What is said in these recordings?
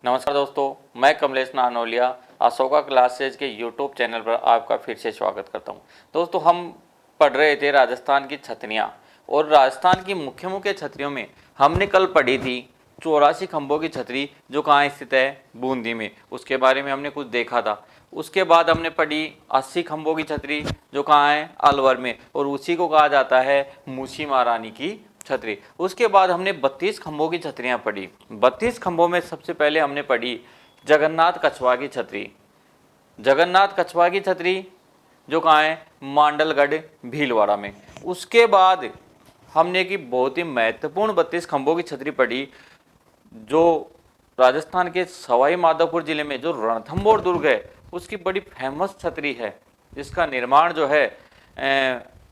नमस्कार दोस्तों, मैं कमलेश नानोलिया अशोका क्लासेज के यूट्यूब चैनल पर आपका फिर से स्वागत करता हूं। दोस्तों, हम पढ़ रहे थे राजस्थान की छतरियां और राजस्थान की मुख्य मुख्य छतरियों में हमने कल पढ़ी थी 84 खंभों की छतरी जो कहाँ स्थित है, बूंदी में। उसके बारे में हमने कुछ देखा था। उसके बाद हमने पढ़ी 80 खंभों की छतरी जो कहाँ है, अलवर में, और उसी को कहा जाता है मूसी महारानी की छतरी। उसके बाद हमने 32 खंभों की छतरियां पढ़ी। 32 खंभों में सबसे पहले हमने पढ़ी जगन्नाथ कछवा की छतरी। जगन्नाथ कछवा की छतरी जो कहाँ है, मांडलगढ़ भीलवाड़ा में। उसके बाद हमने की बहुत ही महत्वपूर्ण 32 खंभों की छतरी पढ़ी जो राजस्थान के सवाई माधोपुर जिले में जो रणथंभौर दुर्ग है उसकी बड़ी फेमस छतरी है, जिसका निर्माण जो है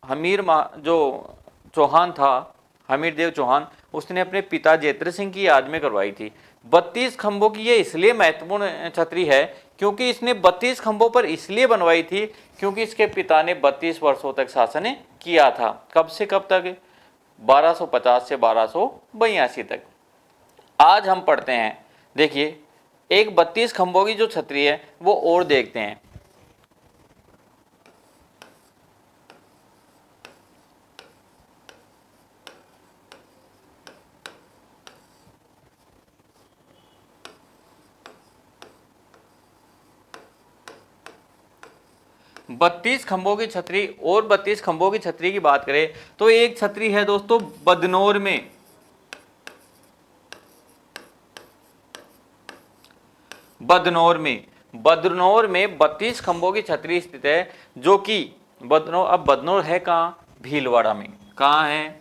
हमीर जो चौहान था, हमीर देव चौहान, उसने अपने पिता जेत्र सिंह की याद में करवाई थी। 32 खंभों की ये इसलिए महत्वपूर्ण छतरी है क्योंकि इसने 32 खंभों पर इसलिए बनवाई थी क्योंकि इसके पिता ने 32 वर्षों तक शासन किया था। कब से कब तक? 1250 से 1282 तक। आज हम पढ़ते हैं, देखिए, एक 32 खंभों की जो छतरी है वो और देखते हैं। बत्तीस खंभों की छतरी और 32 खंभों की छतरी की बात करें तो एक छतरी है दोस्तों बदनौर में। बदनौर में 32 खंभों की छतरी स्थित है जो कि बदनौर, अब बदनौर है कहाँ? भीलवाड़ा में। कहाँ है?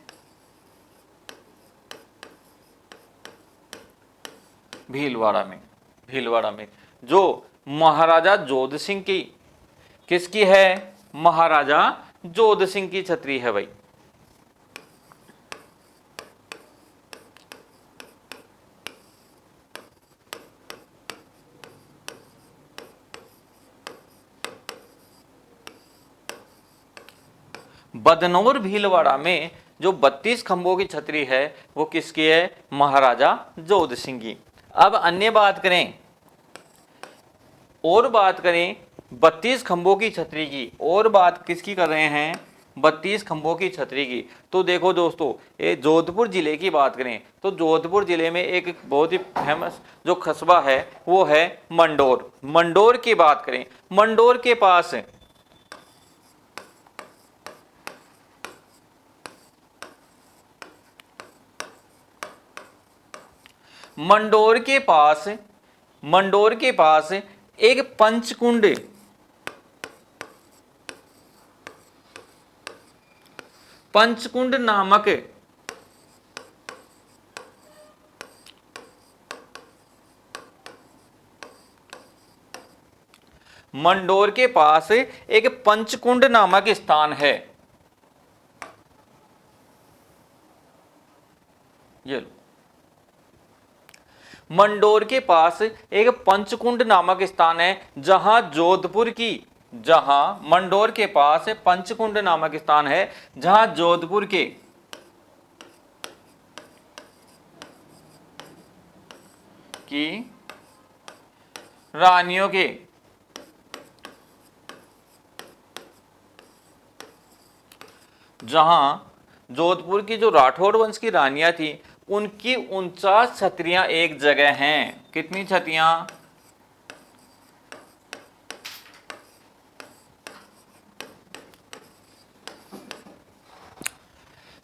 भीलवाड़ा में जो महाराजा जोध सिंह की, किसकी है? महाराजा जोध सिंह की छतरी है भाई। बदनौर भीलवाड़ा में जो 32 खंभों की छतरी है वो किसकी है? महाराजा जोध सिंह की। अब अन्य बात करें, और बात करें 32 खंभों की छतरी की, और बात किसकी कर रहे हैं? 32 खंभों की छतरी की। तो देखो दोस्तों, ये जोधपुर जिले की बात करें तो जोधपुर जिले में एक बहुत ही फेमस जो कस्बा है वो है मंडोर। मंडोर की बात करें, मंडोर के पास मंडोर के पास एक पंचकुंड नामक मंडोर के पास एक पंचकुंड नामक स्थान है। ये लो, मंडोर के पास एक पंचकुंड नामक स्थान है जहां मंडोर के पास पंचकुंड नामक स्थान है जहां जोधपुर के की रानियों के जहां जोधपुर की जो राठौड़ वंश की रानियां थी उनकी 49 छतरियां एक जगह हैं। कितनी छतरियां?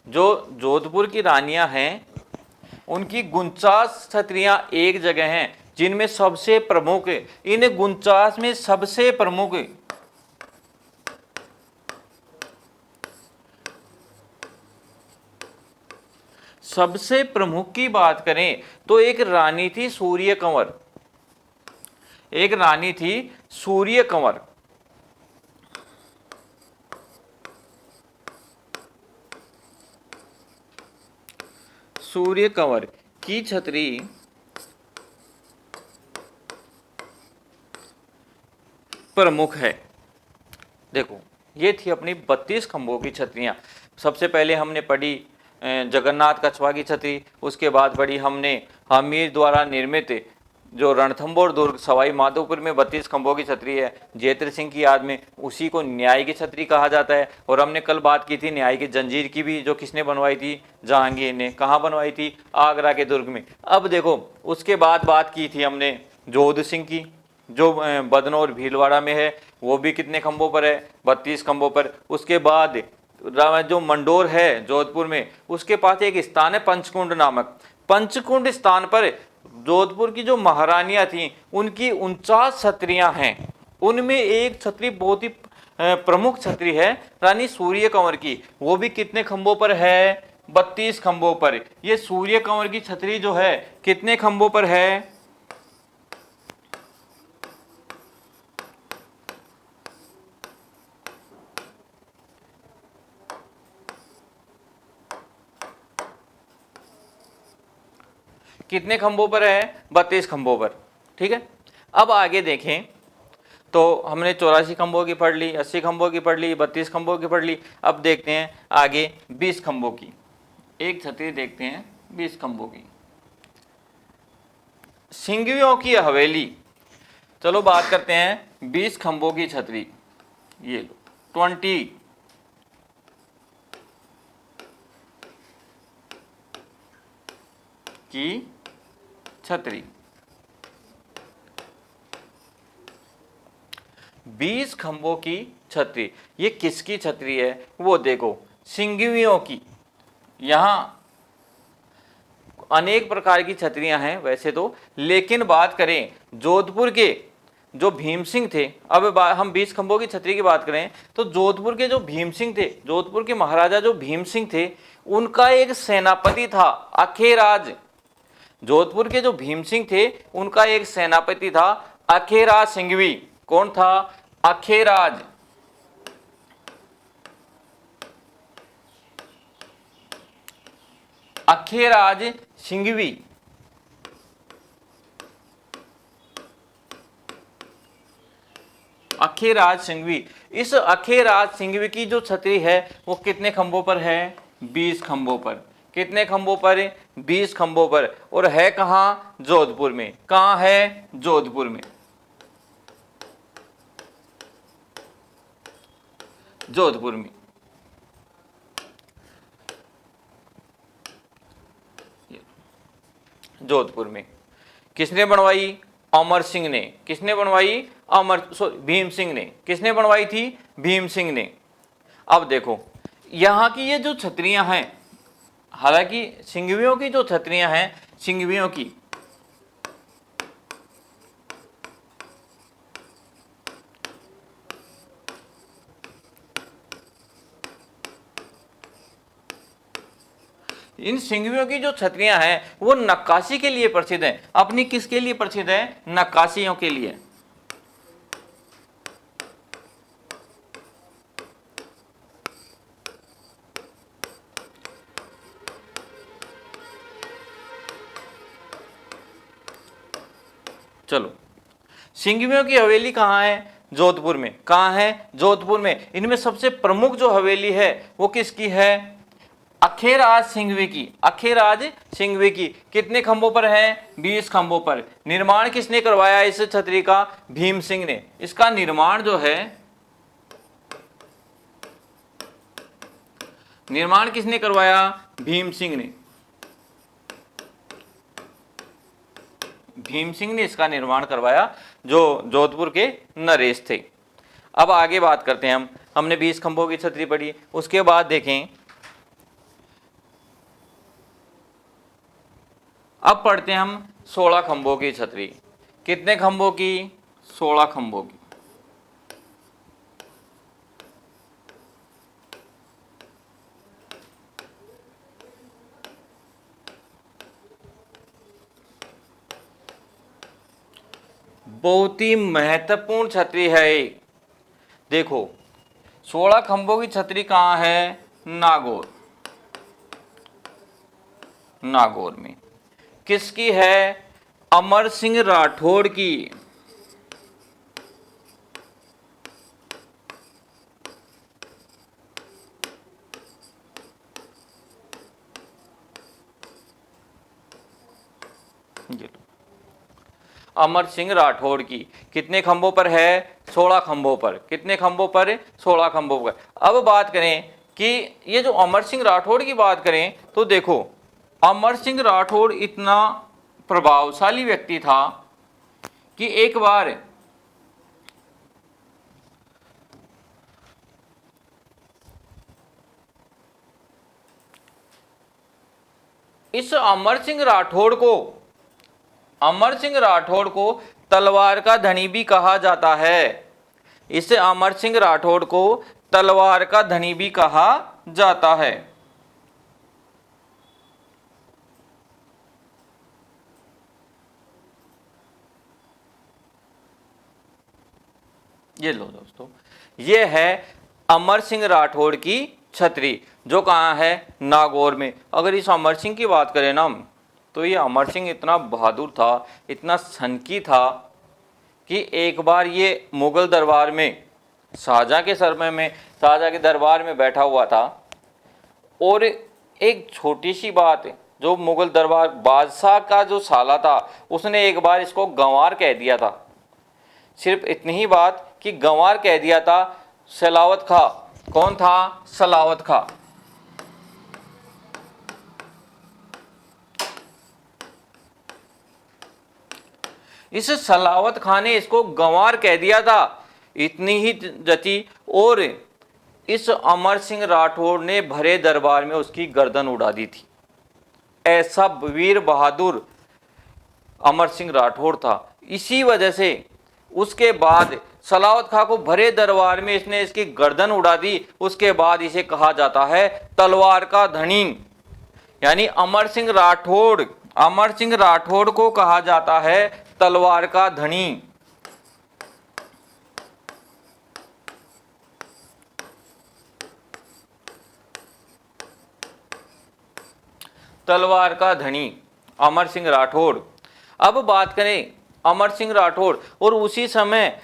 जो जोधपुर की रानियां हैं उनकी 49 छतरियां एक जगह हैं, जिनमें सबसे प्रमुख, इन 49 में सबसे प्रमुख की बात करें तो एक रानी थी सूर्य कंवर। सूर्य कंवर की छतरी प्रमुख है। देखो, ये थी अपनी 32 खंभों की छतरियां। सबसे पहले हमने पढ़ी जगन्नाथ कछवा की छतरी, उसके बाद पढ़ी हमने हमीर द्वारा निर्मित जो रणथंभौर दुर्ग सवाई माधोपुर में 32 खंभों की छतरी है जयद्रथ सिंह की याद में, उसी को न्याय की छतरी कहा जाता है। और हमने कल बात की थी न्याय की जंजीर की भी, जो किसने बनवाई थी, जहांगीर ने। कहाँ बनवाई थी, आगरा के दुर्ग में। अब देखो उसके बाद बात की थी हमने जोध सिंह की, जो बदनौर भीलवाड़ा में है, वो भी कितने खंभों पर है, 32 खंभों पर। उसके बाद जो मंडोर है जोधपुर में, उसके पास एक स्थान है पंचकुंड नामक। पंचकुंड स्थान पर जोधपुर की जो महारानियां थी उनकी 49 छत्रियां हैं। उनमें एक छतरी बहुत ही प्रमुख छतरी है रानी सूर्य कंवर की, वो भी कितने खंभों पर है, 32 खंभों पर। ये सूर्य कंवर की छतरी जो है कितने खंभों पर है, कितने खंभों पर है, 32 खंभों पर। ठीक है। अब आगे देखें तो हमने 84 खंभों की पढ़ ली, 80 खंभों की पढ़ ली, 32 खंभों की पढ़ ली। अब देखते हैं आगे 20 खंभों की। एक छतरी देखते हैं 20 खंभों की, सिंघियों की हवेली। चलो बात करते हैं 20 खंभों की छतरी। ये लो 20 की छतरी, 20 खंभों की छतरी। ये किसकी छतरी है, वो देखो, सिंघियों की। यहां अनेक प्रकार की छतरियां हैं वैसे तो, लेकिन बात करें जोधपुर के जो भीम सिंह थे, अब हम 20 खंभों की छतरी की बात करें तो जोधपुर के जो भीम सिंह थे, जोधपुर के महाराजा जो भीम सिंह थे, उनका एक सेनापति था अखेराज। जोधपुर के जो भीम सिंह थे उनका एक सेनापति था अखेराज सिंघवी। कौन था, अखेराज। अखेराज सिंघवी। अखेराज सिंघवी। इस अखेराज सिंघवी की जो छतरी है वो कितने खंभों पर है, 20 खंभों पर। कितने खंभों पर, 20 खंभों पर। और है कहां, जोधपुर में। कहां है, जोधपुर में। जोधपुर में। जोधपुर में किसने बनवाई, अमर सिंह ने। किसने बनवाई, भीम सिंह ने। किसने बनवाई थी, भीम सिंह ने। अब देखो यहां की ये जो छतरियां हैं, हालांकि सिंघवियों की जो छतरियां हैं, सिंघवियों की, इन सिंघवियों की जो छतरियां हैं वो नक्काशी के लिए प्रसिद्ध हैं। अपनी किसके लिए प्रसिद्ध है, नक्काशियों के लिए। चलो सिंघवियों की हवेली कहाँ है, जोधपुर में। कहाँ है, जोधपुर में। इनमें सबसे प्रमुख जो हवेली है वो किसकी है, अखेराज सिंघवी की। अखेराज सिंघवी की। कितने खंभों पर है, 20 खंभों पर। निर्माण किसने करवाया इस छतरी का, भीम सिंह ने। इसका निर्माण जो है, निर्माण किसने करवाया, भीम सिंह ने। भीम सिंह ने इसका निर्माण करवाया, जो जोधपुर के नरेश थे। अब आगे बात करते हैं हमने 20 खंभों की छतरी पढ़ी। उसके बाद देखें, अब पढ़ते हैं हम 16 खंभों की छतरी। कितने खंभों की, 16 खंभों की। बहुत ही महत्वपूर्ण छतरी है ये। देखो 16 खंभों की छतरी कहाँ है, नागौर। नागौर में। किसकी है, अमर सिंह राठौड़ की। अमर सिंह राठौड़ की। कितने खंभों पर है? 16 खंभों पर। कितने खंभों पर? 16 खंभों पर। अब बात करें कि ये जो अमर सिंह राठौड़ की बात करें तो देखो, अमर सिंह राठौड़ इतना प्रभावशाली व्यक्ति था कि एक बार इस अमर सिंह राठौड़ को तलवार का धनी भी कहा जाता है। इसे अमर सिंह राठौड़ को तलवार का धनी भी कहा जाता है। ये लो दोस्तों, ये है अमर सिंह राठौड़ की छतरी, जो कहाँ है? नागौर में। अगर इस अमर सिंह की बात करें ना, तो ये अमर सिंह इतना बहादुर था, इतना सनकी था कि एक बार ये मुगल दरबार में शाहजहां के सरमे में, शाहजहां के दरबार में बैठा हुआ था, और एक छोटी सी बात, जो मुगल दरबार बादशाह का जो साला था, उसने एक बार इसको गंवार कह दिया था। सिर्फ इतनी ही बात कि गंवार कह दिया था सलावत खां। कौन था? सलावत खां। इस सलावत खां ने इसको गंवार कह दिया था, इतनी ही जति, और इस अमर सिंह राठौड़ ने भरे दरबार में उसकी गर्दन उड़ा दी थी। ऐसा वीर बहादुर अमर सिंह राठौड़ था। इसी वजह से उसके बाद सलावत खां को भरे दरबार में इसने इसकी गर्दन उड़ा दी। उसके बाद इसे कहा जाता है तलवार का धनी। यानी अमर सिंह राठौड़ को कहा जाता है तलवार का धनी। तलवार का धनी अमर सिंह राठौड़। अब बात करें अमर सिंह राठौड़, और उसी समय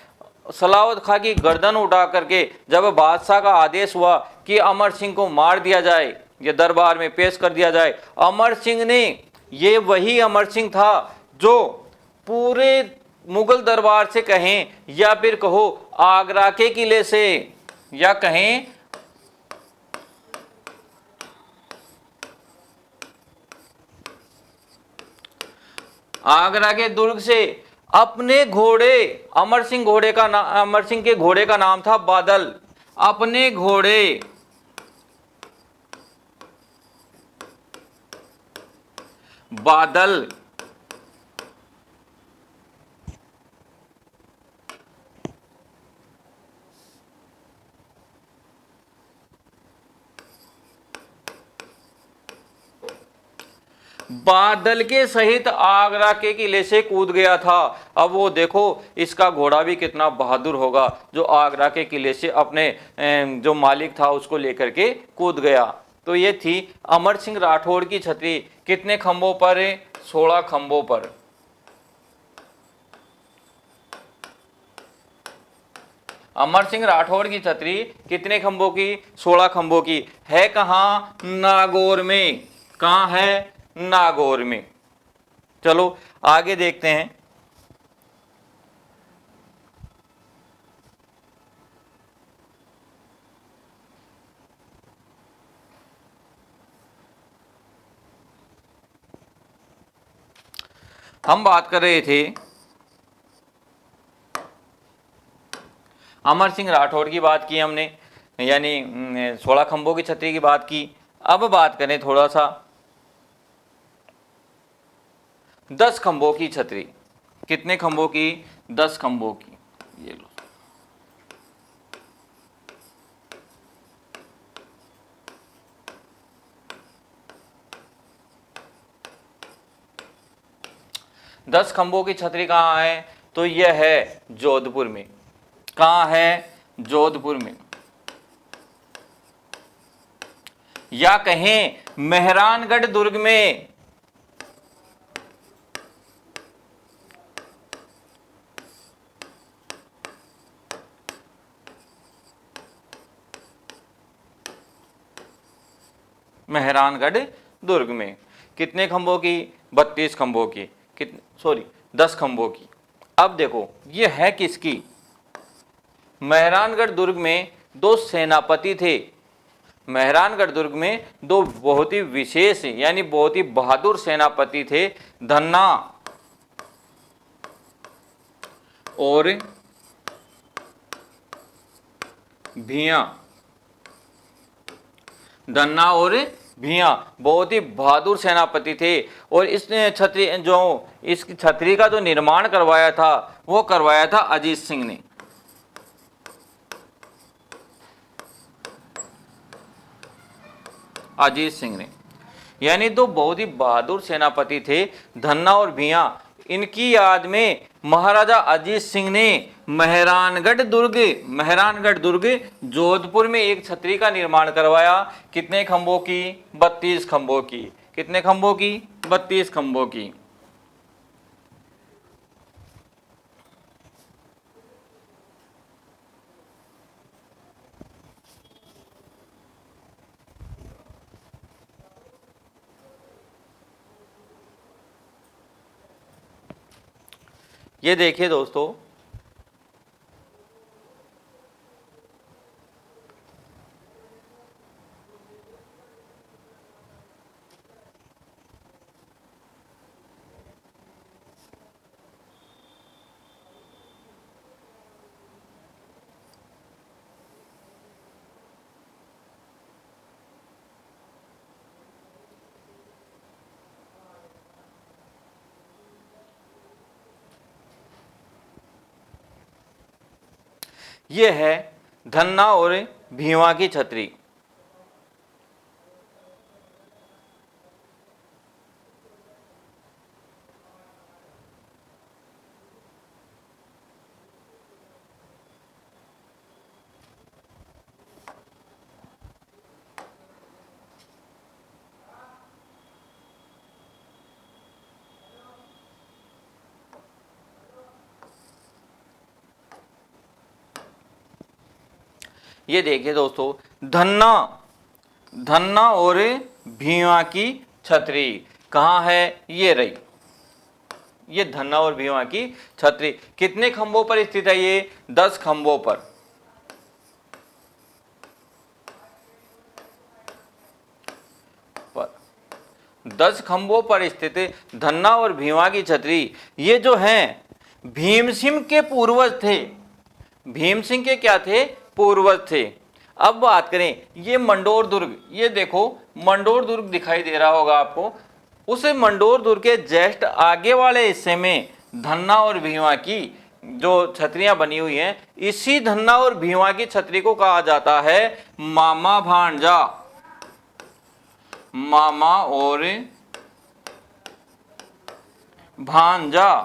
सलावत खां की गर्दन उठा करके जब बादशाह का आदेश हुआ कि अमर सिंह को मार दिया जाए, ये दरबार में पेश कर दिया जाए, अमर सिंह ने, ये वही अमर सिंह था जो पूरे मुगल दरबार से कहें या फिर कहो आगरा के किले से, या कहें आगरा के दुर्ग से अपने घोड़े, अमर सिंह के घोड़े का नाम था बादल। अपने घोड़े बादल बादल के सहित आगरा के किले से कूद गया था। अब वो देखो इसका घोड़ा भी कितना बहादुर होगा, जो आगरा के किले से अपने जो मालिक था उसको लेकर के कूद गया। तो ये थी अमर सिंह राठौड़ की छतरी। कितने खंभों पर? 16 खंभों पर। अमर सिंह राठौड़ की छतरी कितने खंभों की? 16 खंभों की। है कहाँ? नागौर में। कहाँ है? नागौर में। चलो आगे देखते हैं। हम बात कर रहे थे अमर सिंह राठौड़ की, बात की हमने, यानी 16 खंभों की छतरी की बात की। अब बात करें थोड़ा सा 10 खंभों की छतरी। कितने खंभों की? 10 खंभों की। ये लो, दस खंभों की छतरी कहाँ है? तो यह है जोधपुर में। कहाँ है? जोधपुर में, या कहें मेहरानगढ़ दुर्ग में। मेहरानगढ़ दुर्ग में। कितने खंभों की? 32 खंभों की। 10 खंभों की। अब देखो ये है किसकी, मेहरानगढ़ दुर्ग में दो सेनापति थे। मेहरानगढ़ दुर्ग में दो बहुत ही विशेष यानी बहुत ही बहादुर सेनापति थे, धन्ना और भिया। धन्ना और भिया बहुत ही बहादुर सेनापति थे। और इसने छतरी जो इस छतरी का जो निर्माण करवाया था वो करवाया था अजीत सिंह ने। अजीत सिंह ने, यानी दो बहुत ही बहादुर सेनापति थे धन्ना और भिया। इनकी याद में महाराजा अजीत सिंह ने मेहरानगढ़ दुर्ग जोधपुर में एक छतरी का निर्माण करवाया। कितने खंभों की? 32 खंभों की। कितने खंभों की? 32 खंभों की। ये देखिए दोस्तों, ये है धन्ना और भीमा की छतरी। ये देखिए दोस्तों, धन्ना और भीमा की छतरी कहाँ है? ये रही, ये धन्ना और भीमा की छतरी। कितने खंभों पर स्थित है ये? 10 खंभों पर। पर 10 खंभों पर स्थित धन्ना और भीमा की छतरी, ये जो हैं भीम सिंह के पूर्वज थे। भीम सिंह के क्या थे? पूर्वज थे। अब बात करें ये मंडोर दुर्ग, ये देखो मंडोर दुर्ग दिखाई दे रहा होगा आपको। उस मंडोर दुर्ग के जस्ट आगे वाले हिस्से में धन्ना और भीमा की जो छतरियां बनी हुई हैं, इसी धन्ना और भीमा की छतरी को कहा जाता है मामा भांजा। मामा और भांजा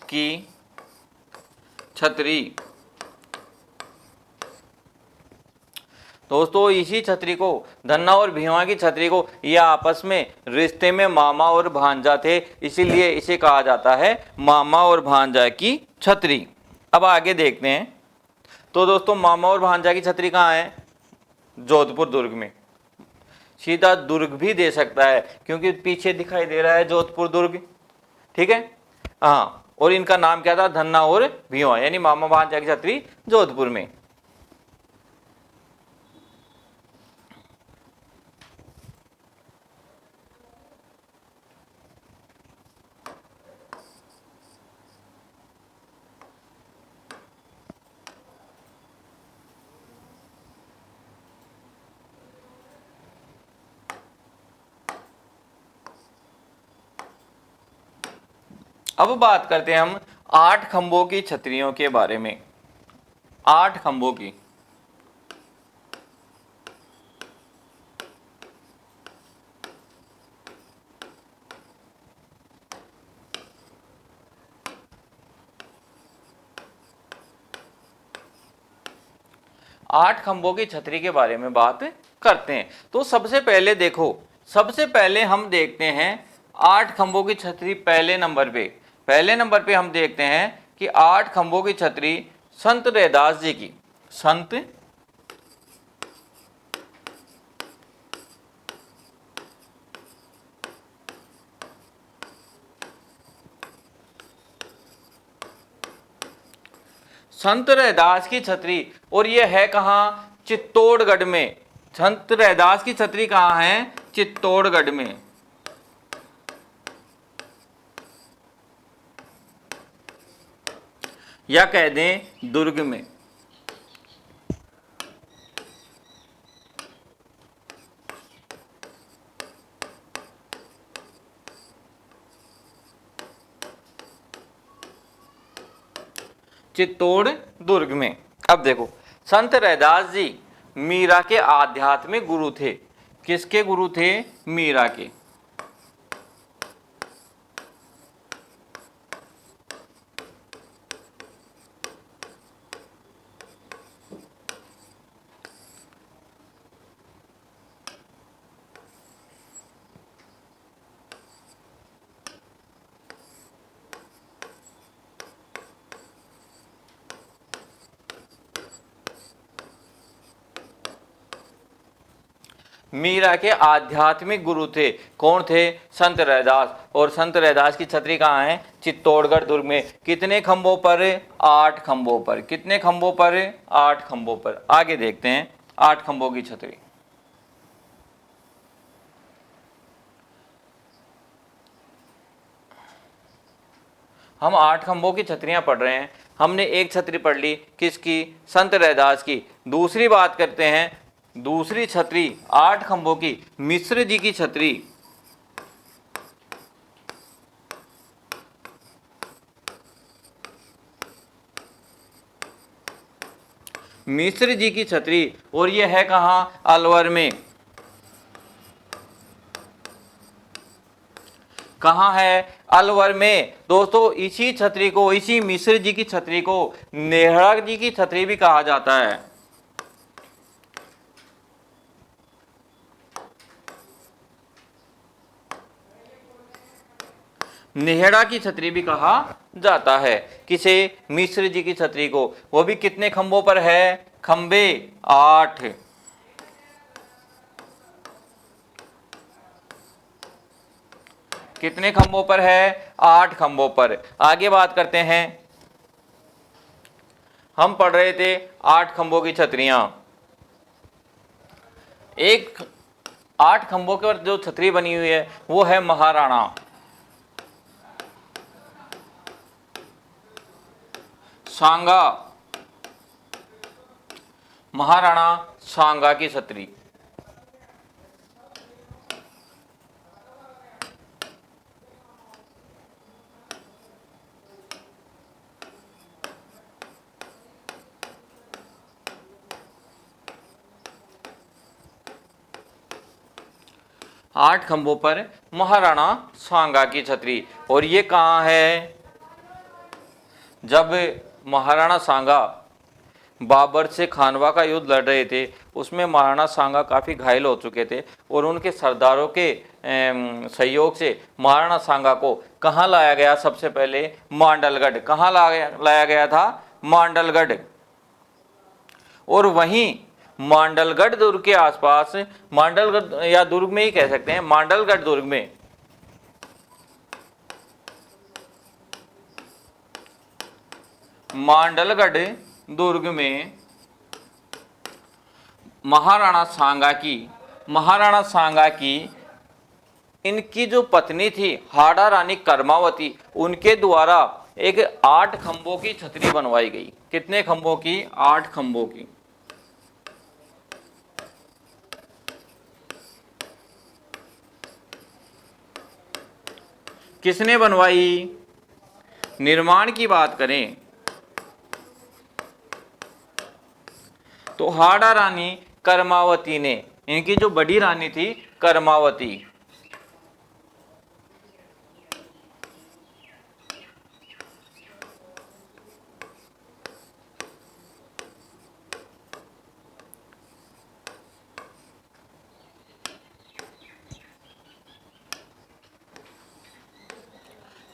की छतरी। दोस्तों इसी छतरी को, धन्ना और भीमा की छतरी को, ये आपस में रिश्ते में मामा और भांजा थे, इसीलिए इसे कहा जाता है मामा और भांजा की छतरी। अब आगे देखते हैं। तो दोस्तों मामा और भांजा की छतरी कहाँ है? जोधपुर दुर्ग में। सीधा दुर्ग भी दे सकता है क्योंकि पीछे दिखाई दे रहा है जोधपुर दुर्ग, ठीक है। हाँ, और इनका नाम क्या था? धन्ना और भीमा, यानी मामा भांजा की छतरी जोधपुर में। अब बात करते हैं हम 8 खंभों की छतरियों के बारे में। 8 खंभों की। आठ खंभों की छतरी के बारे में बात करते हैं। तो सबसे पहले देखो, सबसे पहले हम देखते हैं 8 खंभों की छतरी। पहले नंबर पे हम देखते हैं कि 8 खंभों की छतरी संत रैदास जी की। संत संत रैदास की छतरी, और ये है कहाँ? चित्तौड़गढ़ में। संत रैदास की छतरी कहाँ है? चित्तौड़गढ़ में। या कह दें दुर्ग में। चित्तौड़ दुर्ग में। अब देखो, संत रैदास जी मीरा के आध्यात्मिक गुरु थे। किसके गुरु थे? मीरा के। मीरा के आध्यात्मिक गुरु थे। कौन थे? संत रैदास। और संत रैदास की छतरी कहाँ है? चित्तौड़गढ़ दुर्ग में। कितने खंभों पर? 8 खंभों पर। कितने खंभों पर? 8 खंभों पर। आगे देखते हैं 8 खंभों की छतरी। हम 8 खंभों की छतरियां पढ़ रहे हैं। हमने एक छतरी पढ़ ली, किसकी? संत रैदास की। दूसरी बात करते हैं, दूसरी छतरी 8 खंभों की, मिश्र जी की छतरी। मिश्र जी की छतरी, और ये है कहाँ? अलवर में। कहाँ है? अलवर में। दोस्तों इसी छतरी को, इसी मिश्र जी की छतरी को नेहरा जी की छतरी भी कहा जाता है। नेहरा की छतरी भी कहा जाता है। किसे? मिश्र जी की छतरी को। वो भी कितने खंभों पर है? खंबे 8। कितने खंभों पर है? 8 खंभों पर। आगे बात करते हैं, हम पढ़ रहे थे 8 खंभों की छतरियां। एक 8 खंभों के ऊपर जो छतरी बनी हुई है वो है महाराणा सांगा। महाराणा सांगा की छतरी। आठ खंभों पर महाराणा सांगा की छतरी। और ये कहाँ है? जब महाराणा सांगा बाबर से खानवा का युद्ध लड़ रहे थे, उसमें महाराणा सांगा काफ़ी घायल हो चुके थे, और उनके सरदारों के सहयोग से महाराणा सांगा को कहाँ लाया गया? सबसे पहले मांडलगढ़। कहाँ लाया गया था? मांडलगढ़। और वहीं मांडलगढ़ दुर्ग के आसपास, मांडलगढ़ या दुर्ग में ही कह सकते हैं, मांडलगढ़ दुर्ग में मांडलगढ़ दुर्ग में महाराणा सांगा की इनकी जो पत्नी थी हाड़ा रानी कर्मावती, उनके द्वारा एक 8 खंभों की छतरी बनवाई गई। कितने खंभों की? 8 खंभों की। किसने बनवाई? निर्माण की बात करें तो हाड़ा रानी कर्मावती ने, इनकी जो बड़ी रानी थी कर्मावती।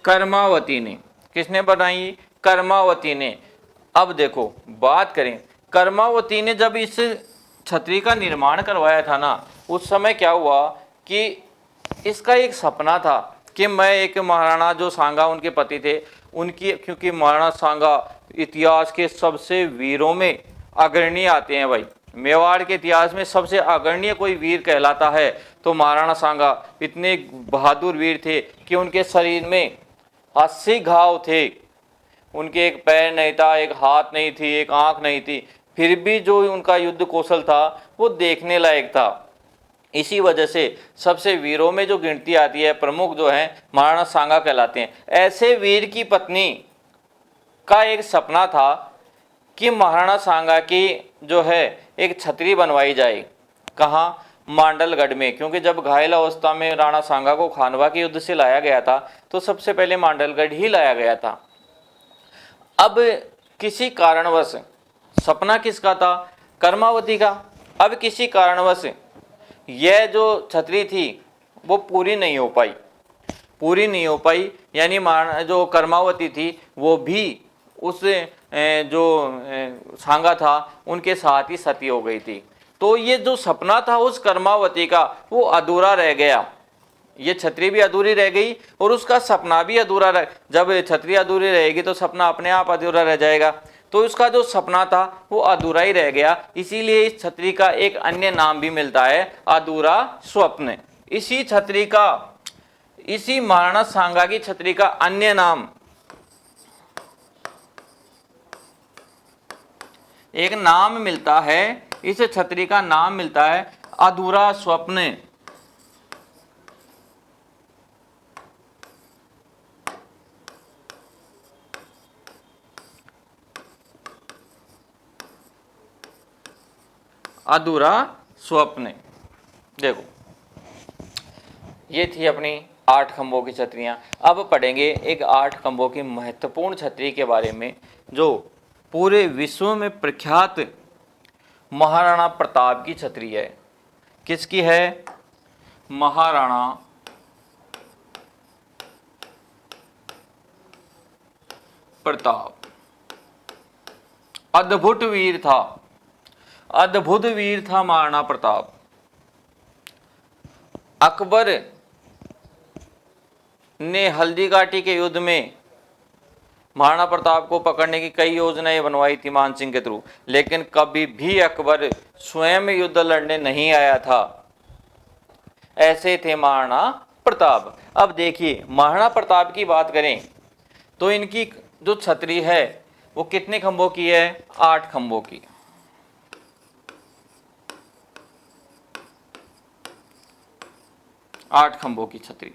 कर्मावती ने। किसने बनाई? कर्मावती ने। अब देखो बात करें, कर्मावती ने जब इस छतरी का निर्माण करवाया था ना, उस समय क्या हुआ कि इसका एक सपना था कि मैं एक महाराणा जो सांगा उनके पति थे, उनकी, क्योंकि महाराणा सांगा इतिहास के सबसे वीरों में अग्रणी आते हैं भाई। मेवाड़ के इतिहास में सबसे अग्रणीय कोई वीर कहलाता है तो महाराणा सांगा इतने बहादुर वीर थे कि उनके शरीर में 80 घाव थे। उनके एक पैर नहीं था, एक हाथ नहीं थी, एक आंख नहीं थी, फिर भी जो उनका युद्ध कौशल था वो देखने लायक था। इसी वजह से सबसे वीरों में जो गिनती आती है, प्रमुख जो है महाराणा सांगा कहलाते हैं। ऐसे वीर की पत्नी का एक सपना था कि महाराणा सांगा की जो है एक छतरी बनवाई जाए। कहाँ? मांडलगढ़ में, क्योंकि जब घायल अवस्था में राणा सांगा को खानवा के युद्ध से लाया गया था तो सबसे पहले मांडलगढ़ ही लाया गया था। अब किसी कारणवश, सपना किसका था? कर्मावती का। अब किसी कारणवश यह जो छतरी थी वो पूरी नहीं हो पाई, यानी जो कर्मावती थी वो भी उस जो सांगा था उनके साथ ही सती हो गई थी। तो ये जो सपना था उस कर्मावती का वो अधूरा रह गया। ये छतरी भी अधूरी रह गई और उसका सपना भी अधूरा रह, जब छतरी अधूरी रहेगी तो सपना अपने आप अधूरा रह जाएगा। तो उसका जो सपना था वो अधूरा ही रह गया। इसीलिए इस छतरी का एक अन्य नाम भी मिलता है, अधूरा स्वप्न। इसी छतरी का, इसी महाराणा सांगा की छतरी का अन्य नाम, एक नाम मिलता है, इस छतरी का नाम मिलता है अधूरा स्वप्न। अधूरा स्वप्न। देखो, ये थी अपनी 8 खंभों की छतरियां। अब पढ़ेंगे एक 8 खंभों की महत्वपूर्ण छतरी के बारे में जो पूरे विश्व में प्रख्यात महाराणा प्रताप की छतरी है। किसकी है? महाराणा प्रताप। अद्भुत वीर था, अद्भुत वीर था महाराणा प्रताप। अकबर ने हल्दी घाटी के युद्ध में महाराणा प्रताप को पकड़ने की कई योजनाएं बनवाई थी मान सिंह के थ्रू, लेकिन कभी भी अकबर स्वयं युद्ध लड़ने नहीं आया था। ऐसे थे महाराणा प्रताप। अब देखिए, महाराणा प्रताप की बात करें तो इनकी जो छतरी है वो कितने खंभों की है? 8 खंभों की। 8 खंभों की छतरी,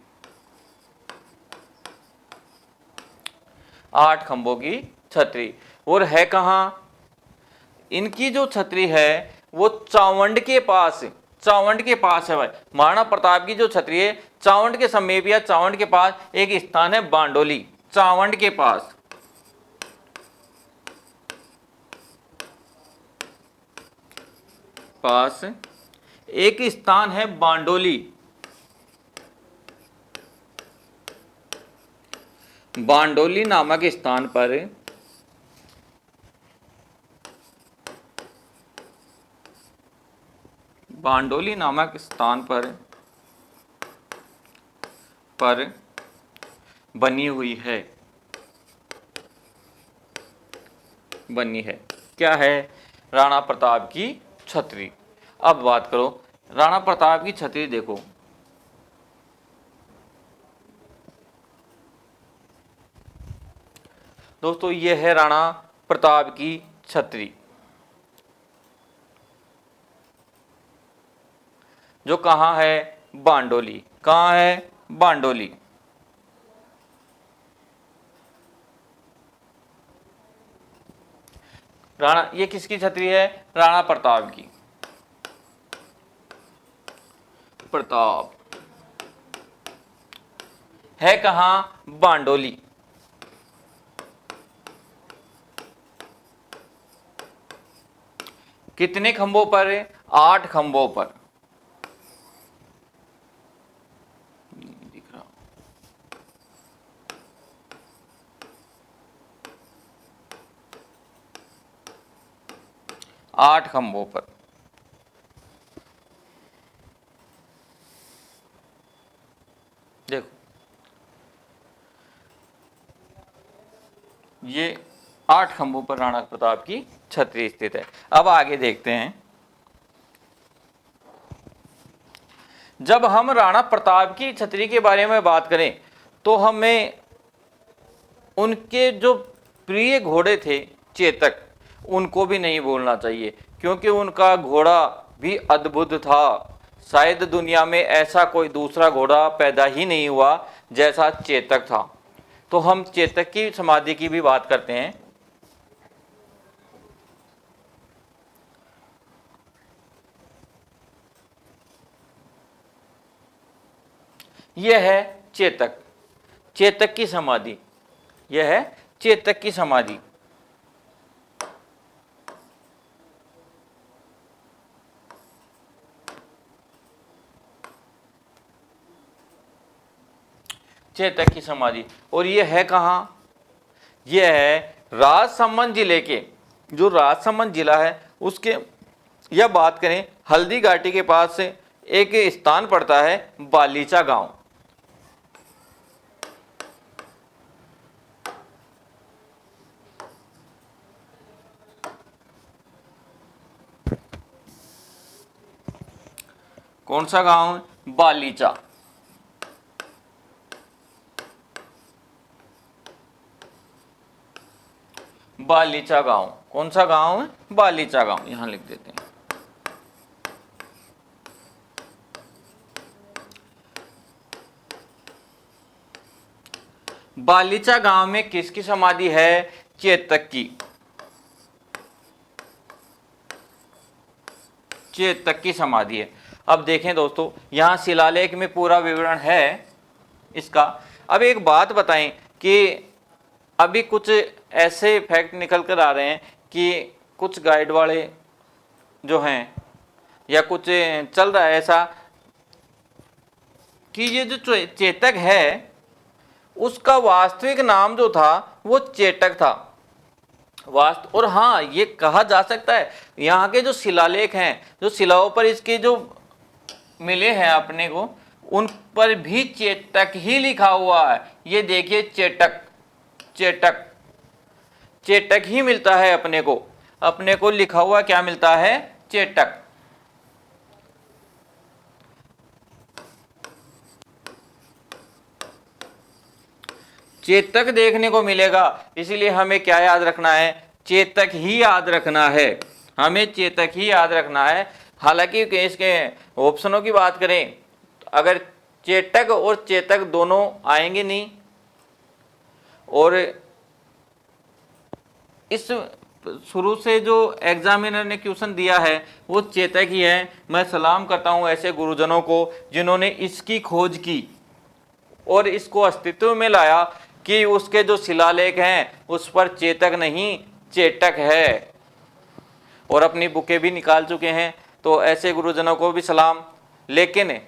8 खंभों की छतरी। और है कहां? इनकी जो छतरी है वो चावंड के पास, चावंड के पास है भाई। महाराणा प्रताप की जो छतरी है चावंड के समीप या चावंड के पास एक स्थान है बांडोली, चावंड के पास। एक स्थान है बांडोली। बांडोली नामक स्थान पर बांडोली नामक स्थान पर बनी हुई है, बनी है। क्या है? राणा प्रताप की छतरी। अब बात करो राणा प्रताप की छतरी। देखो, दोस्तों ये है राणा प्रताप की छतरी, जो कहाँ है? बांडोली। कहाँ है? बांडोली। राणा, ये किसकी छतरी है? राणा प्रताप की। प्रताप है कहाँ? बांडोली। कितने खंभों पर? 8 खंभों पर। दिख रहा, 8 खंभों पर। देखो, ये 8 खंभों पर राणा प्रताप की छतरी स्थित है। अब आगे देखते हैं। जब हम राणा प्रताप की छतरी के बारे में बात करें तो हमें उनके जो प्रिय घोड़े थे चेतक, उनको भी नहीं भूलना चाहिए, क्योंकि उनका घोड़ा भी अद्भुत था। शायद दुनिया में ऐसा कोई दूसरा घोड़ा पैदा ही नहीं हुआ जैसा चेतक था। तो हम चेतक की समाधि की भी बात करते हैं। यह है चेतक, चेतक की समाधि। यह है चेतक की समाधि। चेतक की समाधि। और यह है कहाँ? यह है राजसमंद जिले के, जो राजसमंद जिला है उसके, यह बात करें हल्दी घाटी के पास से एक स्थान पड़ता है बालीचा गांव। कौन सा गांव? बालीचा। बालीचा गांव। कौन सा गांव है? बालीचा गांव। यहां लिख देते हैं। बालीचा गांव में किसकी समाधि है? चेतक की। चेतक की समाधि है। अब देखें दोस्तों, यहां शिलालेख में पूरा विवरण है इसका। अब एक बात बताएं कि अभी कुछ ऐसे फैक्ट निकल कर आ रहे हैं कि कुछ गाइड वाले जो हैं या कुछ चल रहा है ऐसा कि ये जो चेतक है उसका वास्तविक नाम जो था वो चेटक था। और हाँ, ये कहा जा सकता है यहाँ के जो शिलालेख हैं, जो शिलाओं पर इसके जो मिले हैं अपने को, उन पर भी चेटक ही लिखा हुआ है। ये देखिए चेटक, चेटक, चेटक ही मिलता है अपने को लिखा हुआ क्या मिलता है? चेटक। चेतक देखने को मिलेगा, इसीलिए हमें क्या याद रखना है? चेतक ही याद रखना है। हमें चेतक ही याद रखना है। हालांकि इसके ऑप्शनों की बात करें, अगर चेटक और चेतक दोनों आएंगे नहीं, और इस शुरू से जो एग्जामिनर ने क्वेश्चन दिया है वो चेतक ही है। मैं सलाम करता हूं ऐसे गुरुजनों को जिन्होंने इसकी खोज की और इसको अस्तित्व में लाया कि उसके जो शिलालेख हैं उस पर चेतक नहीं चेटक है, और अपनी बुकें भी निकाल चुके हैं। तो ऐसे गुरुजनों को भी सलाम। लेकिन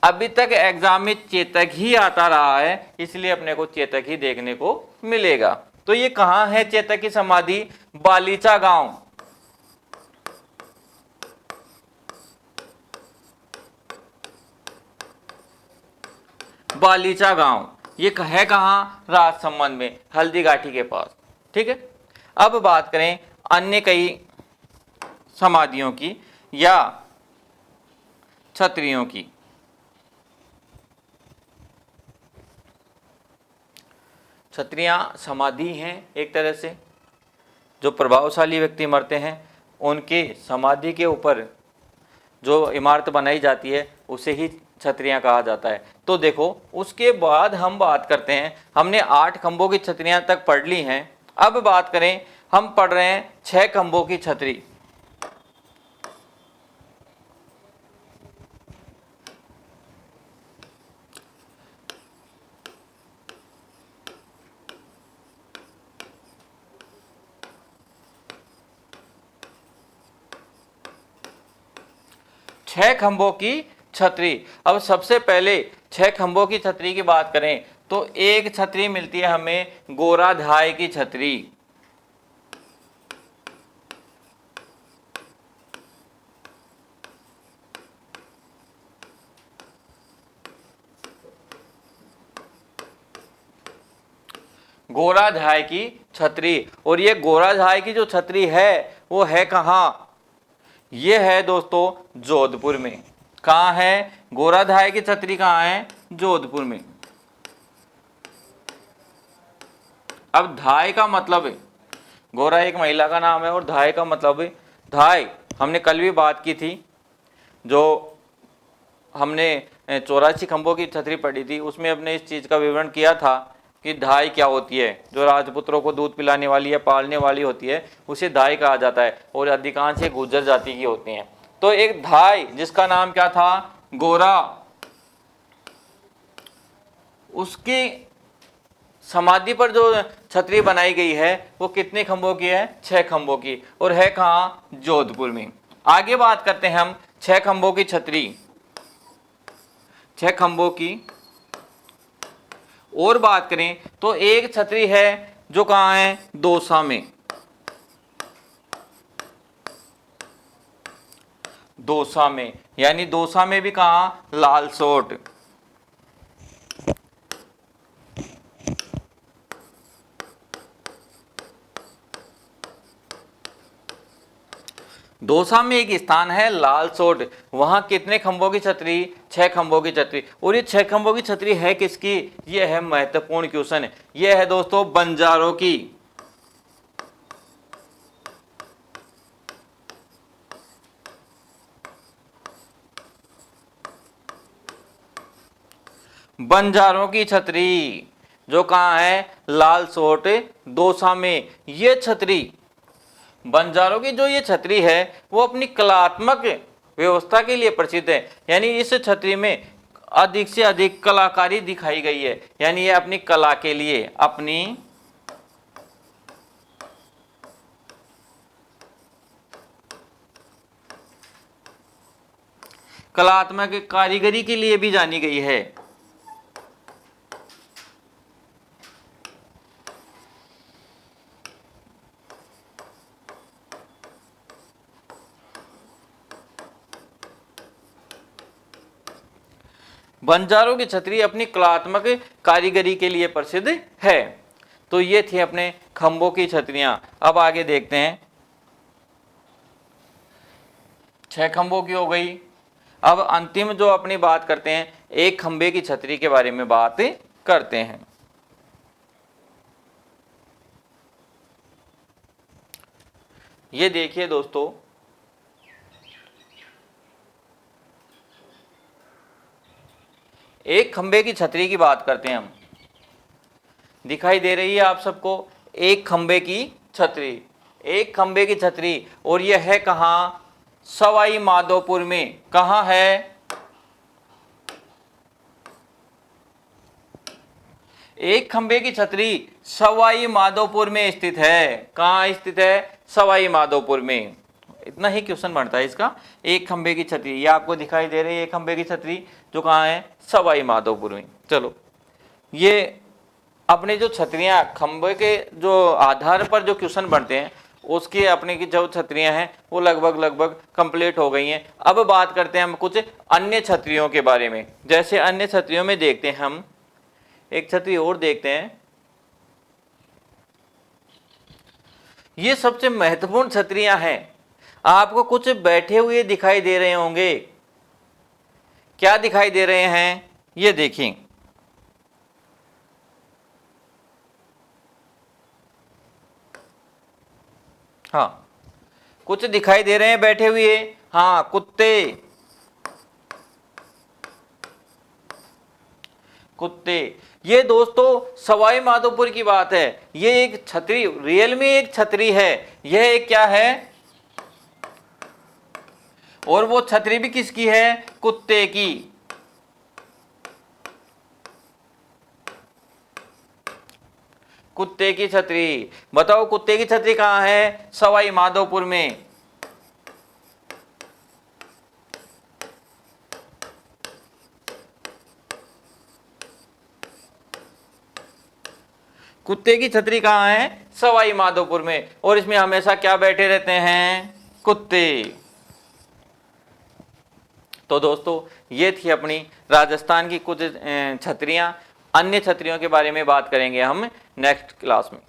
अभी तक एग्जाम में चेतक ही आता रहा है, इसलिए अपने को चेतक ही देखने को मिलेगा। तो ये कहां है चेतक की समाधि? बालीचा गांव। बालीचा गांव ये है कहां? राजसमंद में, हल्दी घाटी के पास। ठीक है। अब बात करें अन्य कई समाधियों की या छत्रियों की। छत्रियां समाधि हैं एक तरह से। जो प्रभावशाली व्यक्ति मरते हैं उनकी समाधि के ऊपर जो इमारत बनाई जाती है उसे ही छतरियां कहा जाता है। तो देखो, उसके बाद हम बात करते हैं, हमने 8 खंभों की छतरियां तक पढ़ ली हैं। अब बात करें, हम पढ़ रहे हैं 6 खंभों की छतरी। छह खंभों की छतरी। अब सबसे पहले 6 खंभों की छतरी की बात करें तो एक छतरी मिलती है हमें गोराधाय की छतरी। गोराधाय की छतरी। और ये गोराझाई की जो छतरी है वो है कहाँ? ये है दोस्तों जोधपुर में। कहाँ है? गोराझाई की छतरी कहाँ है? जोधपुर में। अब धाय का मतलब है, गोरा एक महिला का नाम है और धाय का मतलब है, धाय हमने कल भी बात की थी, जो हमने 84 खंभों की छतरी पढ़ी थी, उसमें हमने इस चीज का विवरण किया था कि धाय क्या होती है। जो राजपुत्रों को दूध पिलाने वाली है, पालने वाली होती है, उसे धाय कहा जाता है और अधिकांश ये गुर्जर जाति की होती हैं। तो एक धाय जिसका नाम क्या था? गोरा, उसकी समाधि पर जो छतरी बनाई गई है वो कितने खंभों की है? 6 खंभों की। और है कहाँ? जोधपुर में। आगे बात करते हैं हम 6 खंभों की छतरी, 6 खंभों की और बात करें तो एक छतरी है जो कहाँ है? दौसा में। दौसा में, यानी दौसा में भी कहाँ? लालसोट। दौसा में एक स्थान है लालसोट, वहां कितने खंभों की छतरी? 6 खंभों की छतरी। और ये 6 खंभों की छतरी है किसकी? ये है महत्वपूर्ण क्वेश्चन, ये है दोस्तों बंजारों की। बंजारों की छतरी जो कहाँ है? लालसोट, दौसा में। ये छतरी, बंजारों की जो ये छतरी है वो अपनी कलात्मक व्यवस्था के लिए प्रसिद्ध है। यानी इस छतरी में अधिक से अधिक कलाकारी दिखाई गई है, यानी ये अपनी कला के लिए, अपनी कलात्मक कारीगरी के लिए भी जानी गई है। बंजारों की छतरी अपनी कलात्मक कारीगरी के लिए प्रसिद्ध है। तो ये थी अपने खंभों की छतरियां। अब आगे देखते हैं, 6 खंभों की हो गई। अब अंतिम जो अपनी बात करते हैं, एक खंभे की छतरी के बारे में बात करते हैं। ये देखिए दोस्तों, एक खंभे की छतरी की बात करते हैं हम। दिखाई दे रही है आप सबको एक खंभे की छतरी, एक खंभे की छतरी। और यह है कहाँ? सवाई माधोपुर में। कहाँ है? एक खंभे की छतरी सवाई माधोपुर में स्थित है। कहाँ स्थित है? सवाई माधोपुर में। इतना ही क्वेश्चन बनता है इसका। एक खंभे की छतरी, ये आपको दिखाई दे रही है एक खंभे की छतरी जो कहाँ है? सवाई माधोपुर में। चलो, ये अपने जो छतरियां, खंभे के जो आधार पर जो क्वेश्चन बनते हैं उसकी अपने की जो छतरियां हैं वो लगभग कंप्लीट हो गई हैं। अब बात करते हैं हम कुछ अन्य छतरियों के बारे में। जैसे अन्य छतरियों में देखते हैं हम, एक छतरी और देखते हैं। ये सबसे महत्वपूर्ण छतरियां हैं। आपको कुछ बैठे हुए दिखाई दे रहे होंगे, क्या दिखाई दे रहे हैं? ये देखिए, हाँ कुछ दिखाई दे रहे हैं बैठे हुए, हाँ कुत्ते, कुत्ते। ये दोस्तों सवाई माधोपुर की बात है। ये एक छतरी, रियल में एक छतरी है। यह एक क्या है? और वो छतरी भी किसकी है? कुत्ते की। कुत्ते की छतरी। बताओ कुत्ते की छतरी कहाँ है? सवाई माधोपुर में। कुत्ते की छतरी कहाँ है? सवाई माधोपुर में। और इसमें हमेशा क्या बैठे रहते हैं? कुत्ते। तो दोस्तों ये थी अपनी राजस्थान की कुछ छतरियां। अन्य छतरियों के बारे में बात करेंगे हम नेक्स्ट क्लास में।